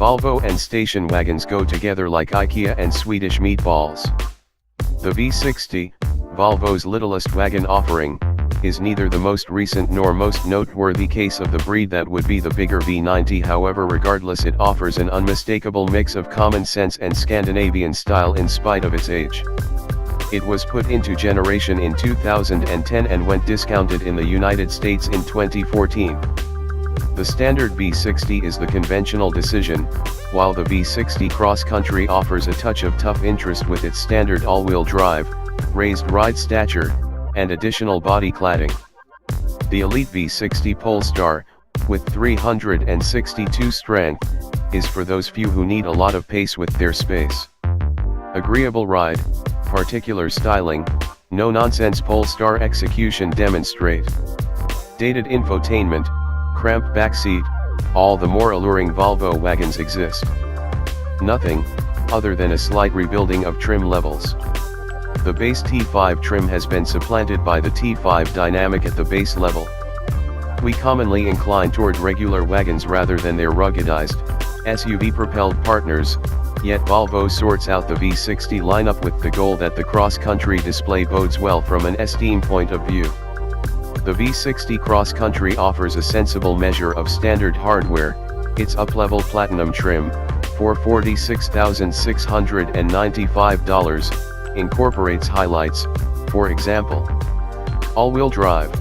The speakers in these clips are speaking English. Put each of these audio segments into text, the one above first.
Volvo and station wagons go together like IKEA and Swedish meatballs. The V60, Volvo's littlest wagon offering, is neither the most recent nor most noteworthy case of the breed that would be the bigger V90. However, regardless, it offers an unmistakable mix of common sense and Scandinavian style in spite of its age. It was put into generation in 2010 and went discounted in the United States in 2014. The standard V60 is the conventional decision, while the V60 Cross Country offers a touch of tough interest with its standard all-wheel drive, raised ride stature, and additional body cladding. The Elite V60 Polestar, with 362 strength, is for those few who need a lot of pace with their space. Agreeable ride, particular styling, no-nonsense Polestar execution demonstrate. Dated infotainment, cramped backseat, all the more alluring Volvo wagons exist. Nothing, other than a slight rebuilding of trim levels. The base T5 trim has been supplanted by the T5 Dynamic at the base level. We commonly incline toward regular wagons rather than their ruggedized, SUV-propelled partners, yet Volvo sorts out the V60 lineup with the goal that the cross-country display bodes well from an esteem point of view. The V60 Cross Country offers a sensible measure of standard hardware. Its up-level Platinum trim, for $46,695, incorporates highlights, for example, all-wheel drive,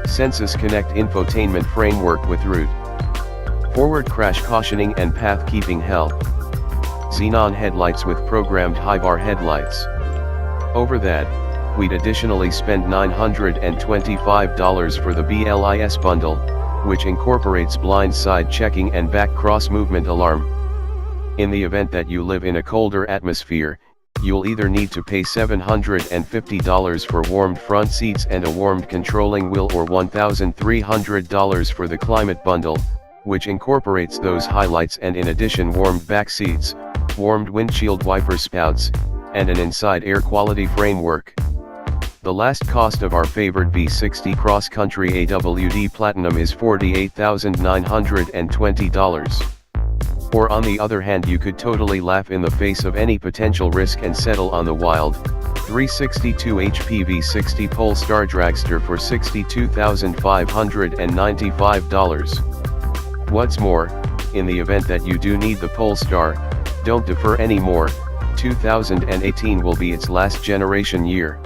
Sensus Connect infotainment framework with route, forward crash cautioning and path keeping help, xenon headlights with programmed high-bar headlights. Over that, we'd additionally spend $925 for the BLIS bundle, which incorporates blind side checking and back cross movement alarm. In the event that you live in a colder atmosphere, you'll either need to pay $750 for warmed front seats and a warmed controlling wheel, or $1,300 for the climate bundle, which incorporates those highlights and in addition warmed back seats, warmed windshield wiper spouts, and an inside air quality framework. The last cost of our favored V60 Cross Country AWD Platinum is $48,920. Or on the other hand, you could totally laugh in the face of any potential risk and settle on the wild, 362 HP V60 Polestar Dragster for $62,595. What's more, in the event that you do need the Polestar, don't defer anymore. 2018 will be its last generation year.